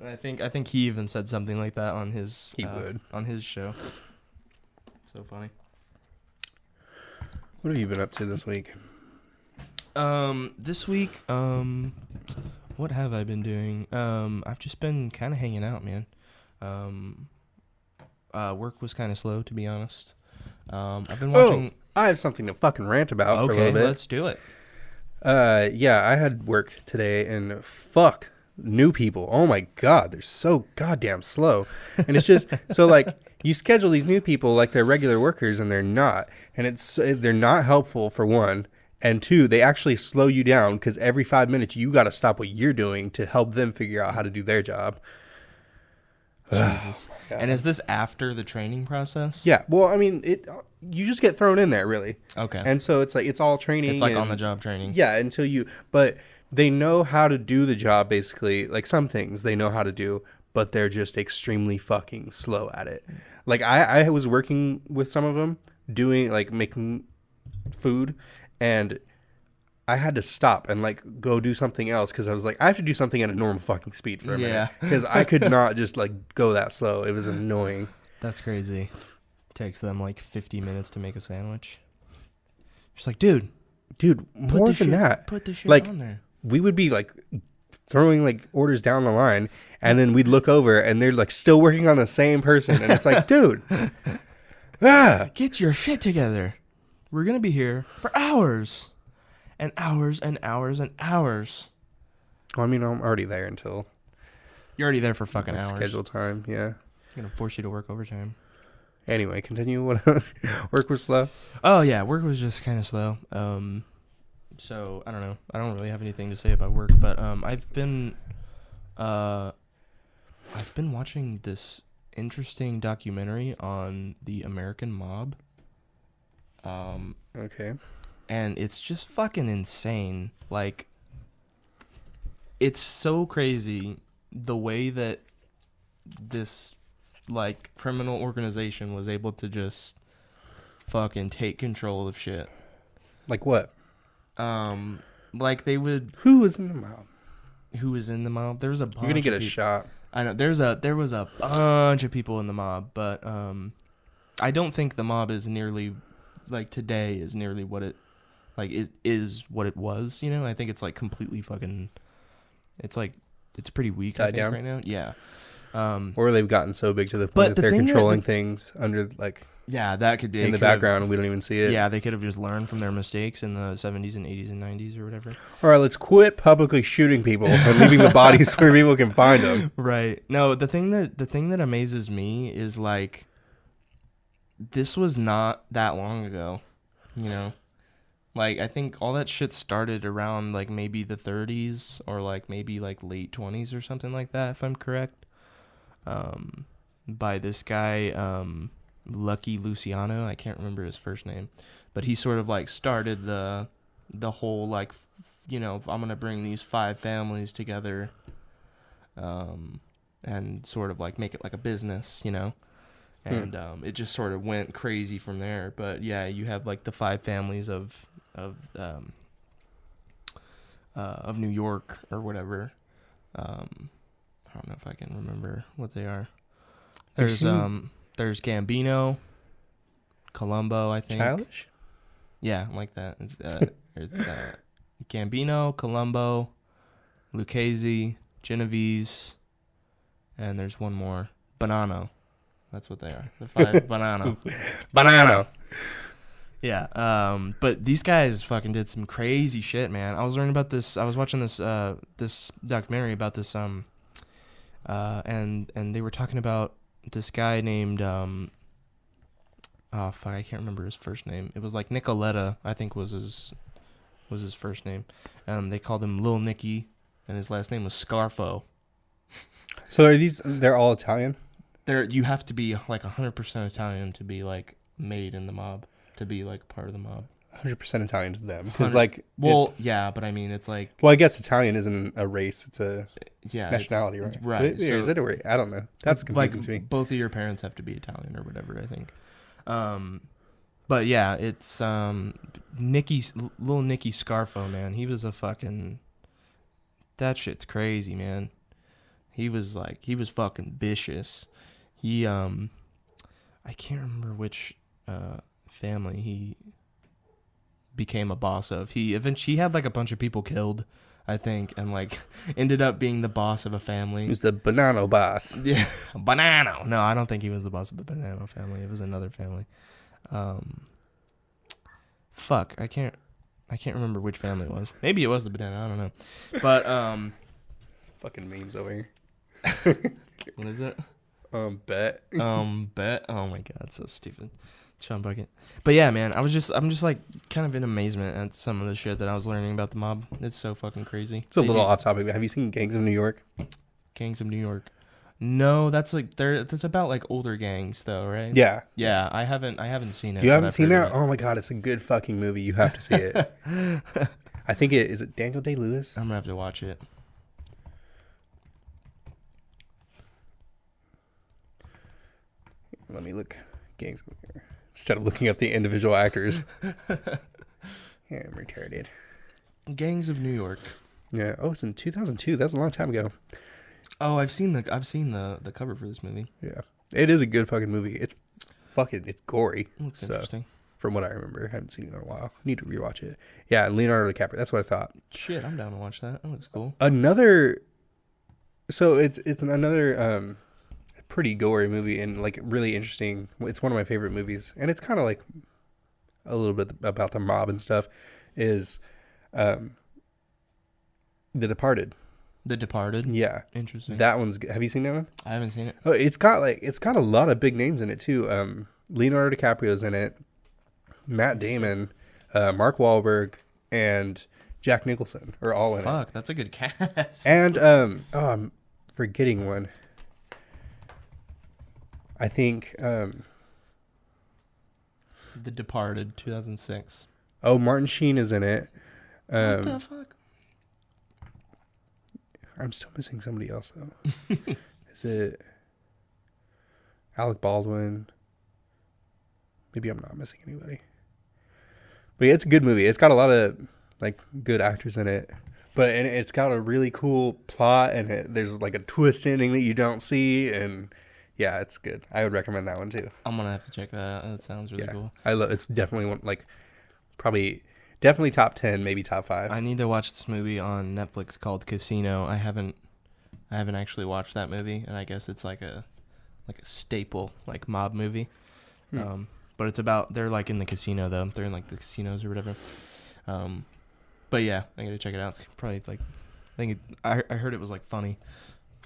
I think he even said something like that on his on his show. So funny. What have you been up to this week? This week, what have I been doing? I've just been kind of hanging out, man. Work was kind of slow, to be honest. I've been watching. Oh, I have something to fucking rant about for a little bit. Okay, let's do it. Yeah, I had work today, and fuck new people, oh my God, they're so goddamn slow. And it's just, so like, you schedule these new people like they're regular workers and they're not. And they're not helpful for one. And two, they actually slow you down because every 5 minutes you got to stop what you're doing to help them figure out how to do their job. Jesus. And is this after the training process? Yeah. Well, I mean, you just get thrown in there, really. Okay. And so it's like, it's all training. It's like on the job training. Yeah, but they know how to do the job, basically. Like, some things they know how to do, but they're just extremely fucking slow at it. Like, I was working with some of them doing, like, making food, and I had to stop and, like, go do something else because I was like, I have to do something at a normal fucking speed for a minute. Because I could not just, like, go that slow. It was annoying. That's crazy. Takes them, like, 50 minutes to make a sandwich. Just like, dude, more than that. Put the shit like, on there. We would be, like, throwing, like, orders down the line, and then we'd look over, and they're, like, still working on the same person. And it's like, dude. Get your shit together. We're going to be here for hours. And hours and hours and hours. Well, I mean, I'm already there until... You're already there for fucking hours. Scheduled time, yeah. It's going to force you to work overtime. Anyway, continue. Work was slow? Oh, yeah. Work was just kind of slow. So, I don't know. I don't really have anything to say about work. But I've been watching this interesting documentary on the American mob. Okay. And it's just fucking insane. Like, it's so crazy the way that this, like, criminal organization was able to just fucking take control of shit. Like what? Like they would... Who was in the mob? Who was in the mob? There was a bunch. You're gonna get a shot. I know. There was a bunch of people in the mob, but I don't think the mob is nearly... like today is nearly what it like is what it was, you know. I think it's like completely fucking it's pretty weak, I think, down right now. Yeah. Or they've gotten so big to the point that they're controlling things under, like, that could be in the background and we don't even see it. Yeah, they could have just learned from their mistakes in the 70s and 80s and 90s or whatever. All right, let's quit publicly shooting people and leaving the bodies where people can find them. Right. No, the thing that amazes me is, like, this was not that long ago, you know? Like, I think all that shit started around, like, maybe the 30s or, like, maybe, like, late 20s or something like that, if I'm correct. By this guy, Lucky Luciano. I can't remember his first name. But he sort of, like, started the whole, like, you know, I'm going to bring these 5 families together and sort of, like, make it like a business, you know? And it just sort of went crazy from there. But yeah, you have like the 5 families of New York or whatever. I don't know if I can remember what they are. There's Gambino, Colombo, I think. Childish? Yeah, like that. It's Gambino, Colombo, Lucchese, Genovese, and there's one more, Bonanno. That's what they are. The 5 Bonanno. Yeah. But these guys fucking did some crazy shit, man. I was learning about this. I was watching this this documentary about this and they were talking about this guy named I can't remember his first name. It was like Nicoletta, I think was his first name. They called him Lil Nicky, and his last name was Scarfo. So they're all Italian? You have to be like 100% Italian to be like made in the mob, to be like part of the mob. 100% Italian to them, because like, yeah, but I mean, it's like, well, I guess Italian isn't a race; it's a nationality, right? Right? So, is it a race? I don't know. That's confusing to me. Both of your parents have to be Italian or whatever, I think. But yeah, it's little Nicky Scarfo, man. He was a fucking, that shit's crazy, man. He was fucking vicious. He I can't remember which family he became a boss of. He had like a bunch of people killed, I think, and like ended up being the boss of a family. He's the Bonanno boss. Yeah, Bonanno. No, I don't think he was the boss of the Bonanno family. It was another family. Fuck, I can't remember which family it was. Maybe it was the Bonanno. I don't know. But Fucking memes over here. What is it? Bet. Bet. Oh my god, so stupid. Sean Bucket. But yeah, man, I'm just like kind of in amazement at some of the shit that I was learning about the mob. It's so fucking crazy. It's a little off topic, but have you seen Gangs of New York? Gangs of New York. No, that's about like older gangs though, right? Yeah. Yeah, I haven't seen it. You haven't seen that? Oh my god, it's a good fucking movie. You have to see it. I think is it Daniel Day-Lewis? I'm gonna have to watch it. Let me look. Gangs of New York. Instead of looking up the individual actors. Yeah, I'm retarded. Gangs of New York. Yeah. Oh, it's in 2002. That's a long time ago. Oh, I've seen the cover for this movie. Yeah, it is a good fucking movie. It's gory. Looks interesting. From what I remember, I haven't seen it in a while. Need to rewatch it. Yeah, Leonardo DiCaprio. That's what I thought. Shit, I'm down to watch that. That looks cool. So it's another pretty gory movie and like really interesting. It's one of my favorite movies, and it's kind of like a little bit about the mob and stuff. Is The Departed. The Departed? Yeah. Interesting. That one's good. Have you seen that one? I haven't seen it. Oh, it's got a lot of big names in it too. Leonardo DiCaprio's in it. Matt Damon, Mark Wahlberg, and Jack Nicholson are all in it. Fuck, that's a good cast. And I'm forgetting one. I think The Departed, 2006. Oh, Martin Sheen is in it. What the fuck? I'm still missing somebody else though. Is it Alec Baldwin? Maybe I'm not missing anybody. But yeah, it's a good movie. It's got a lot of like good actors in it. And it's got a really cool plot, and there's like a twist ending that you don't see, and yeah, it's good. I would recommend that one too. I'm gonna have to check that out. That sounds really cool. It's definitely one, like definitely top 10, maybe top 5. I need to watch this movie on Netflix called Casino. I haven't actually watched that movie, and I guess it's like a staple like mob movie. But it's about, they're like in the casino though. They're in like the casinos or whatever. But yeah, I gotta check it out. It's probably like, I heard it was like funny.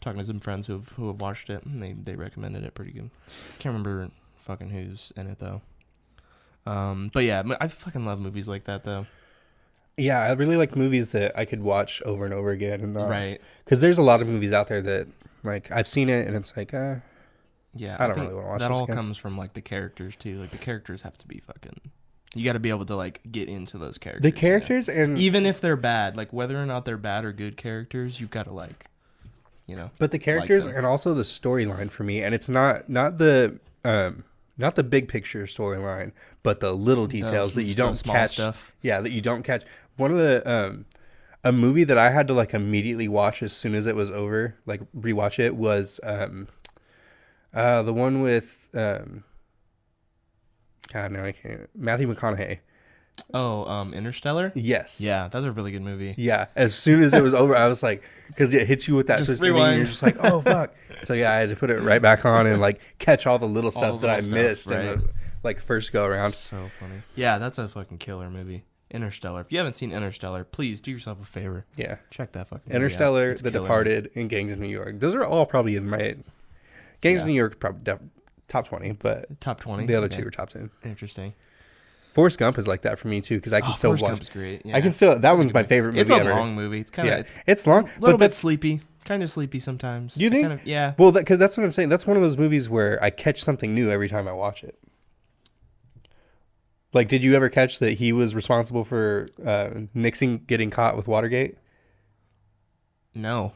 Talking to some friends who have watched it, and they recommended it pretty good. Can't remember fucking who's in it though. But yeah, I fucking love movies like that though. Yeah, I really like movies that I could watch over and over again, and right. Because there's a lot of movies out there that like I've seen it and it's like, yeah, I don't really want to watch that. That all again. Comes from like the characters too. Like the characters have to be fucking. You got to be able to like get into those characters. The characters, and even if they're bad, like whether or not they're bad or good characters, you've got to like, But the characters and also the storyline for me, and it's not the big picture storyline, but the little details that you don't catch. Stuff. Yeah, that you don't catch. One of the a movie that I had to like immediately watch as soon as it was over, like rewatch it, was the one with God, no, I can't. Matthew McConaughey. Oh, Interstellar? Yes. Yeah, that's a really good movie. Yeah. As soon as it was over, I was like, because it hits you with that just twisting, and you're just like, oh fuck. So yeah, I had to put it right back on and like catch all the little stuff that I missed in the like first go around. So funny. Yeah, that's a fucking killer movie. Interstellar. If you haven't seen Interstellar, please do yourself a favor. Yeah. Check that fucking Interstellar, movie out. The Departed, and Gangs of New York. Those are all probably in my Gangs of New York probably top 20, but top 20. The other two are top 10. Interesting. Forrest Gump is like that for me too, because I can still Forrest watch. Gump is great. Yeah. I can still. That one's my favorite movie ever. It's a long movie. It's kind of it's long, a little bit sleepy. Kind of sleepy sometimes. Do you think? Yeah. Well, because that's what I'm saying. That's one of those movies where I catch something new every time I watch it. Like, did you ever catch that he was responsible for Nixon getting caught with Watergate? No.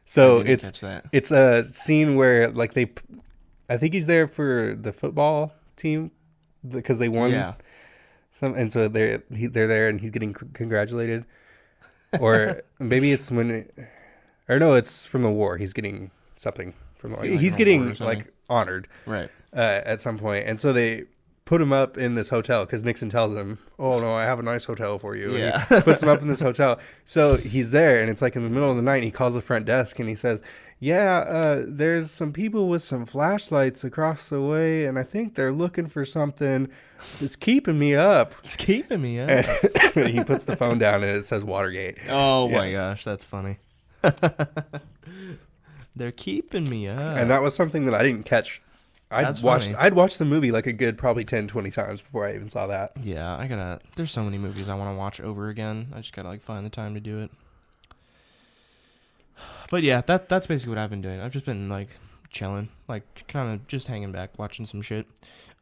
So it's a scene where like I think he's there for the football team because they won. Yeah. And so they're there and he's getting congratulated, or maybe it's it's from the war. He's getting something from the war. He's getting like honored, right? At some point, and so they put him up in this hotel because Nixon tells him, "Oh no, I have a nice hotel for you." Yeah, and he puts him up in this hotel. So he's there, and it's like in the middle of the night. And he calls the front desk and he says, "Yeah, there's some people with some flashlights across the way, and I think they're looking for something. It's keeping me up. It's keeping me up." And he puts the phone down, and it says Watergate. Oh my gosh, that's funny. They're keeping me up. And that was something that I didn't catch. I'd watched the movie like a good probably 10, 20 times before I even saw that. Yeah, there's so many movies I want to watch over again. I just gotta like find the time to do it. But yeah, that's basically what I've been doing. I've just been like chilling, like kind of just hanging back, watching some shit.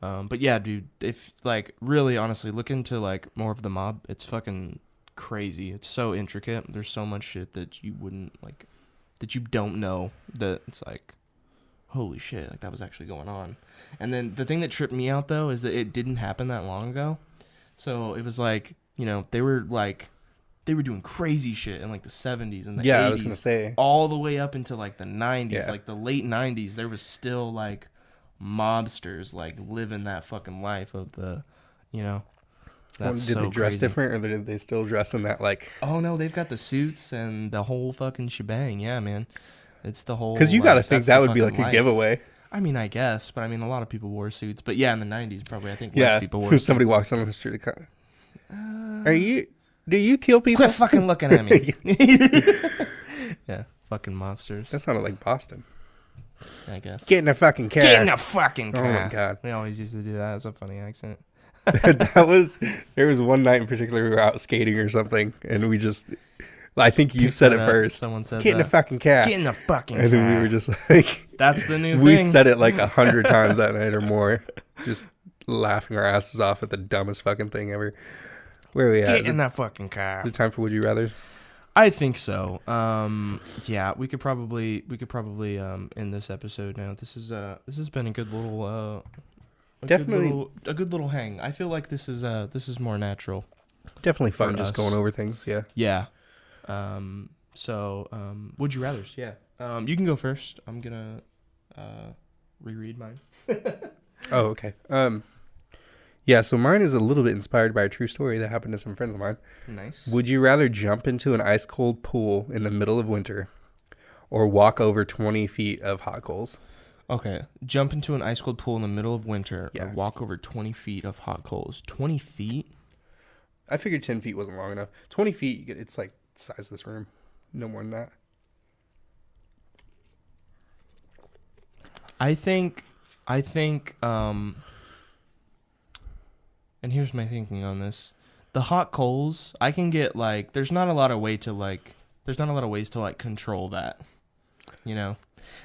But yeah, dude, if like really honestly look into like more of the mob, it's fucking crazy. It's so intricate. There's so much shit that you wouldn't like, that you don't know, that it's like, holy shit, like that was actually going on. And then the thing that tripped me out though is that it didn't happen that long ago. So it was like, you know, they were doing crazy shit in like the 70s and the 80s. I was gonna say all the way up into like the 90s, yeah. like the late 90s. There was still like mobsters like living that fucking life of the, you know. That's did they dress different, or did they still dress in that like? Oh no, they've got the suits and the whole fucking shebang. Yeah, man, it's the whole. Because you got to think that would be like a giveaway. I mean, I guess, but I mean, a lot of people wore suits. But yeah, in the 90s, probably I think less people wore suits. Somebody walks on the street. Do you kill people? Quit fucking looking at me. Yeah, fucking mobsters. That sounded like Boston. I guess. Get in the fucking car. Get in the fucking car. Oh my god. We always used to do that. It's a funny accent. There was one night in particular we were out skating or something, and we just, I think you said it first. Someone said Get in the fucking car. Get in the fucking car. And then we were just like, that's the new thing. We said it like 100 times that night or more, just laughing our asses off at the dumbest fucking thing ever. Where are we at? Get in that fucking car. Is it time for Would You Rather? I think so. Yeah, we could probably end this episode now. This has been a good little definitely a good little hang. I feel like this is more natural. Definitely fun just going over things. Yeah. Yeah. So Would You Rather's? Yeah. You can go first. I'm gonna reread mine. Oh, okay. Yeah, so mine is a little bit inspired by a true story that happened to some friends of mine. Nice. Would you rather jump into an ice cold pool in the middle of winter or walk over 20 feet of hot coals? Okay. Jump into an ice cold pool in the middle of winter or walk over 20 feet of hot coals. 20 feet? I figured 10 feet wasn't long enough. 20 feet, it's like the size of this room. No more than that. I think and here's my thinking on this. The hot coals, I can get like, there's not a lot of ways to like control that. You know?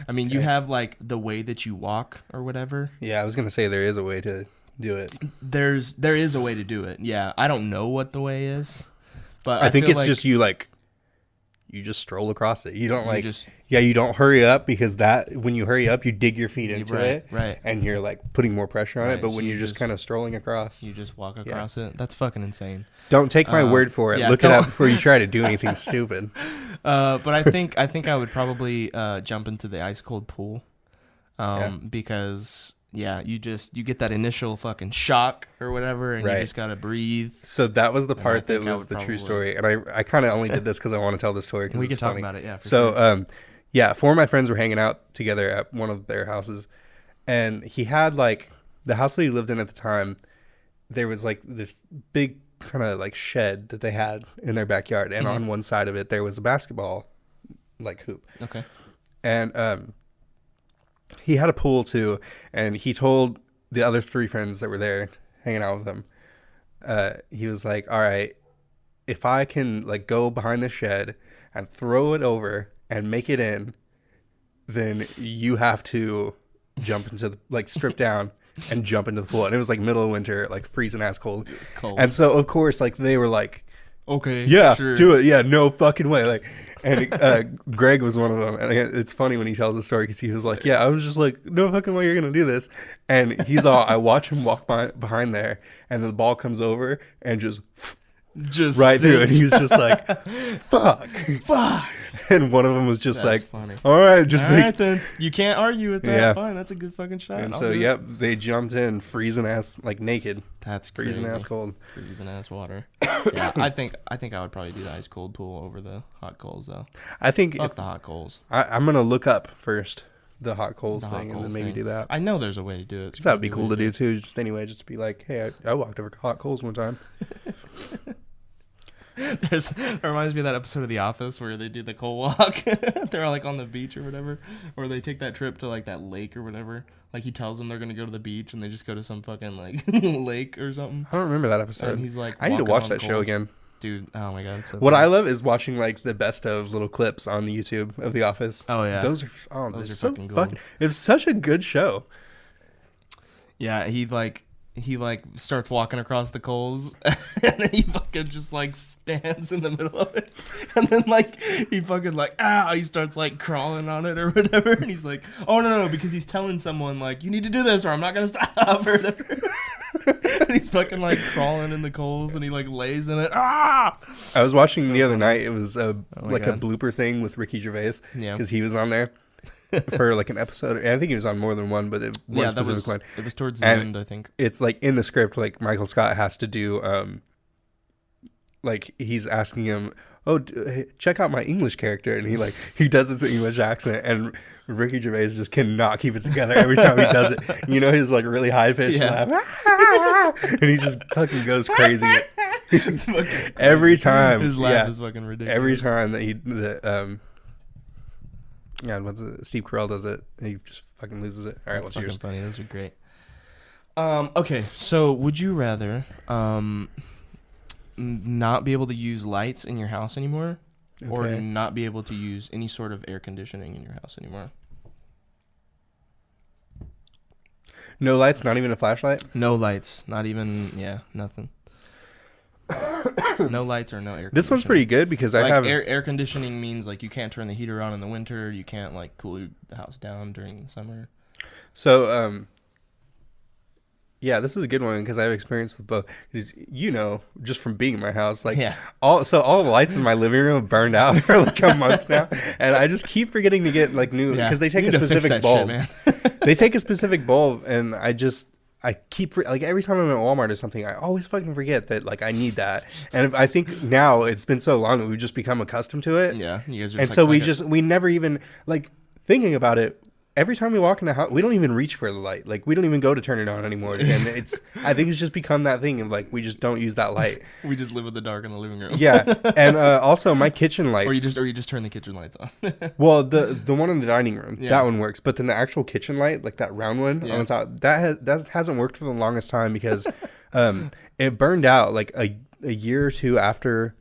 I mean, you have like the way that you walk or whatever. Yeah, I was going to say there is a way to do it. There is a way to do it. Yeah. I don't know what the way is, but I think it's like, just you just stroll across it. You don't you don't hurry up, because when you hurry up, you dig your feet into it. Right. And you're like putting more pressure on it. But so when you're just kind of strolling across, you just walk across it. That's fucking insane. Don't take my word for it. Look it up before you try to do anything stupid. But I think I would probably jump into the ice cold pool. Because you get that initial fucking shock or whatever, and you just gotta breathe. So that was the part that was the true story, and I kind of only did this because I want to tell the story. We can talk about it, yeah. So, four of my friends were hanging out together at one of their houses, and he had like the house that he lived in at the time. There was like this big kind of like shed that they had in their backyard, and on one side of it there was a basketball like hoop. Okay, and he had a pool too, and he told the other three friends that were there hanging out with him, he was like, all right, if I can like go behind the shed and throw it over and make it in, then you have to jump into the, like strip down and jump into the pool. And it was like middle of winter, like freezing ass cold. It was cold. And so of course, like they were like, okay, yeah, sure. Do it. Yeah, no fucking way. Like, and Greg was one of them. And it's funny when he tells the story, because he was like, yeah, I was just like, no fucking way you're going to do this. And he's all, I watch him walk behind there, and the ball comes over and just right through. And he's just like, fuck. And one of them was just that's like, funny. All right, then. You can't argue with that. Yeah. Fine, that's a good fucking shot. And so, they jumped in, freezing ass, like naked. That's freezing crazy. Ass cold. Freezing ass water. Yeah, I think I would probably do the ice cold pool over the hot coals though. I think fuck the hot coals. I'm gonna look up first the hot coals thing, and then maybe do that. I know there's a way to do it. So that'd be cool to do too. Just to be like, hey, I walked over hot coals one time. That reminds me of that episode of The Office where they do the coal walk. They're like on the beach or whatever, or they take that trip to like that lake or whatever. Like he tells them they're gonna go to the beach and they just go to some fucking like lake or something. I don't remember that episode. And he's like, I need to watch that show again. Dude, oh my god. So what I love is watching like the best of little clips on the YouTube of The Office. Oh yeah, those are so fucking. It's such a good show. Yeah, he starts walking across the coals, and then he fucking just like stands in the middle of it, and then like he fucking like he starts like crawling on it or whatever, and he's like, oh no, because he's telling someone like you need to do this or I'm not gonna stop or whatever. And he's fucking like crawling in the coals, and he like lays in it. I was watching the other night. It was a blooper thing with Ricky Gervais, because he was on there. For like an episode, and I think he was on more than one, but one specific one. It was towards the end, I think. It's like in the script, like Michael Scott has to do, like he's asking him, "Oh, check out my English character," and he does this English accent, and Ricky Gervais just cannot keep it together every time he does it. You know, his like really high pitched laugh, and he just fucking goes crazy every time. His laugh is fucking ridiculous. Every time yeah, Steve Carell does it, he just fucking loses it. All right, what's yours? Funny. Those are great. Okay, so would you rather not be able to use lights in your house anymore, or not be able to use any sort of air conditioning in your house anymore? No lights, not even a flashlight? No lights, not even, nothing. No lights or no air conditioning. This one's pretty good because I have air conditioning means like you can't turn the heater on in the winter, you can't like cool the house down during the summer. So yeah, this is a good one because I have experience with both. You know, just from being in my house, like all the lights in my living room have burned out for like a month now, and I just keep forgetting to get like new because they take a specific bulb. They take a specific bulb, and I keep like every time I'm at Walmart or something, I always fucking forget that like I need that. And I think now it's been so long that we've just become accustomed to it. Yeah, you guys are and so we never even like thinking about it. Every time we walk in the house, we don't even reach for the light. Like we don't even go to turn it on anymore. And I think it's just become that thing of like we just don't use that light. We just live in the dark in the living room. Yeah, and also my kitchen lights. Or you just turn the kitchen lights on. Well, the one in the dining room, that one works. But then the actual kitchen light, like that round one on top, that hasn't worked for the longest time because it burned out like a year or two after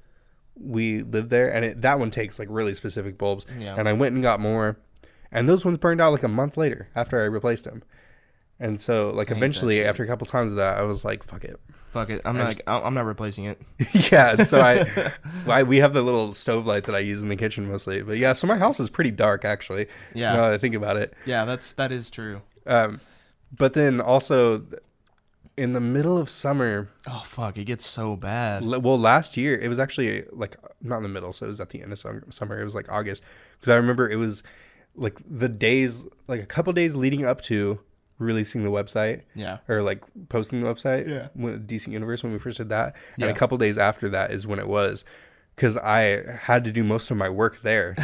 we lived there, and that one takes like really specific bulbs. Yeah. And I went and got more. And those ones burned out like a month later after I replaced them. And so like eventually after a couple times of that, I was like, fuck it. I'm not replacing it. Yeah. And so we have the little stove light that I use in the kitchen mostly. But yeah, so my house is pretty dark actually. Yeah. Now that I think about it. Yeah, that is true. But then also in the middle of summer. Oh fuck, it gets so bad. Well, last year it was actually like not in the middle. So it was at the end of summer. It was like August. Because I remember it was like the days, like a couple days leading up to releasing the website, or like posting the website, with Decent Universe when we first did that, and a couple days after that is when it was, because I had to do most of my work there,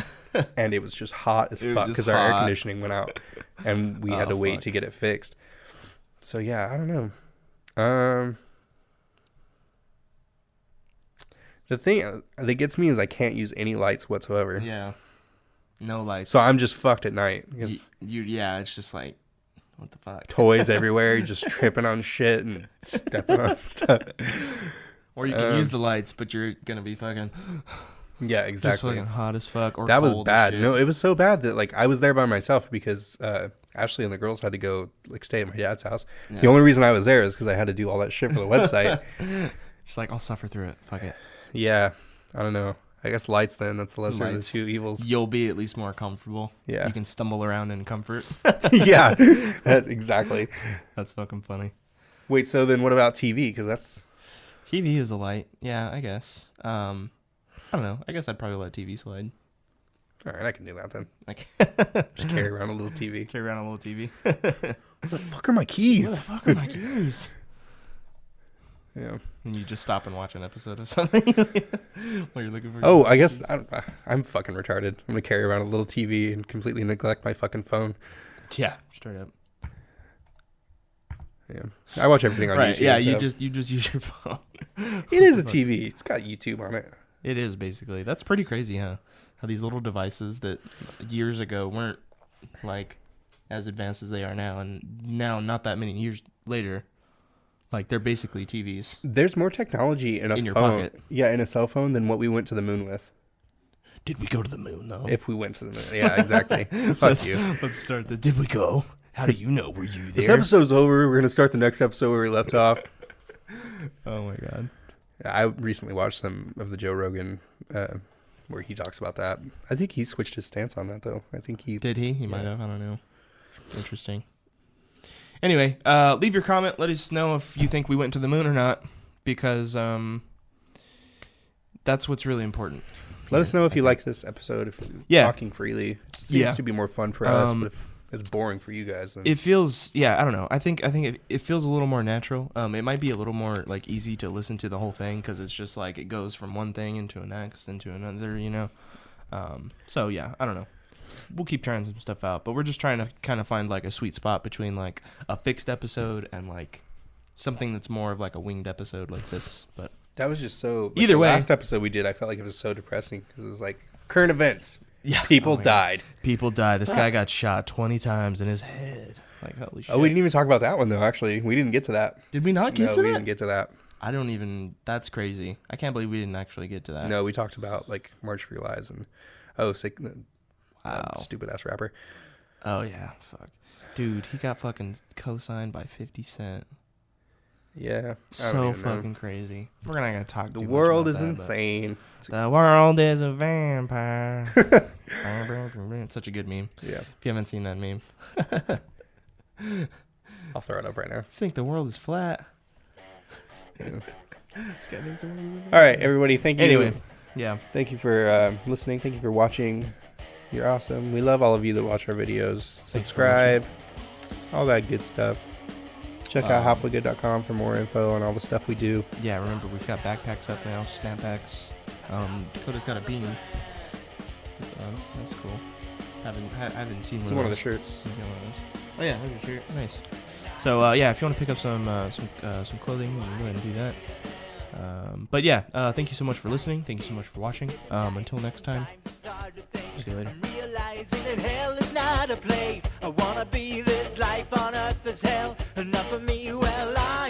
and it was just hot as fuck because our air conditioning went out, and we had to wait to get it fixed. So yeah, I don't know. The thing that gets me is I can't use any lights whatsoever. Yeah. No lights. So I'm just fucked at night. It's just like, what the fuck? Toys everywhere, just tripping on shit and stepping on stuff. Or you can use the lights, but you're going to be fucking... Yeah, exactly. Just fucking hot as fuck or that cold was bad. No, it was so bad that like I was there by myself because Ashley and the girls had to go like stay at my dad's house. Yeah. The only reason I was there is because I had to do all that shit for the website. Just like, I'll suffer through it. Fuck it. Yeah. I don't know. I guess lights then. That's the lesser of the two evils. You'll be at least more comfortable. Yeah. You can stumble around in comfort. Yeah. Exactly. That's fucking funny. Wait, so then what about TV? Because that's... TV is a light. Yeah, I guess. I don't know. I guess I'd probably let TV slide. All right, I can do that then. Okay. Just carry around a little TV. Carry around a little TV. Where the fuck are my keys? Where the fuck are my keys? Yeah. And you just stop and watch an episode of something while you're looking for... Oh, I guess I'm fucking retarded. I'm going to carry around a little TV and completely neglect my fucking phone. Yeah, straight up. Yeah. I watch everything on YouTube. Yeah, so. you just use your phone. It is a TV. It's got YouTube on it. It is basically. That's pretty crazy, huh? How these little devices that years ago weren't like as advanced as they are now, and now not that many years later, like they're basically TVs. There's more technology in your pocket. Yeah, in a cell phone than what we went to the moon with. Did we go to the moon though? If we went to the moon, yeah, exactly. Fuck you. Let's start the. Did we go? How do you know? Were you there? This episode's over. We're gonna start the next episode where we left off. Oh my god. I recently watched some of the Joe Rogan where he talks about that. I think he switched his stance on that, though. I think he... Did he? He might have. I don't know. Interesting. Anyway, leave your comment. Let us know if you think we went to the moon or not, because that's what's really important. Let us know if you like this episode, if we're talking freely. It seems to be more fun for us, but if it's boring for you guys, then... It feels, I don't know. I think it feels a little more natural. It might be a little more like easy to listen to the whole thing because it's just like it goes from one thing into the next into another, you know. So yeah, I don't know. We'll keep trying some stuff out, but we're just trying to kind of find like a sweet spot between like a fixed episode and like something that's more of like a winged episode like this. But that was just so. Like either way, last episode we did, I felt like it was so depressing because it was like current events. Yeah, people died. People died. This guy got shot 20 times in his head. Like holy shit. Oh, we didn't even talk about that one though. Actually, we didn't get to that. Did we not get to that? No, we didn't get to that. I don't even. That's crazy. I can't believe we didn't actually get to that. No, we talked about like March for Your Lives and stupid ass rapper. Oh yeah, fuck, dude, he got fucking co-signed by 50 Cent. Yeah, so fucking crazy. We're not gonna talk. The world is insane. The world is a vampire. It's such a good meme. Yeah. If you haven't seen that meme, I'll throw it up right now. I think the world is flat. Yeah. All right, everybody. Thank you. Anyway, yeah. Thank you for listening. Thank you for watching. You're awesome. We love all of you that watch our videos. Subscribe. All that good stuff. Check out howfulgood.com for more info on all the stuff we do. Yeah, remember we've got backpacks up now, snapbacks. Dakota's got a beanie. That's cool. Haven't seen one of the shirts. Oh yeah, there's your shirt. Nice. So yeah, if you want to pick up some clothing, you can go ahead and do that. But yeah, thank you so much for listening. Thank you so much for watching. Until next time. See you later. Realizing that hell is not a place. I wanna be this life on earth as hell. Enough of me, well, I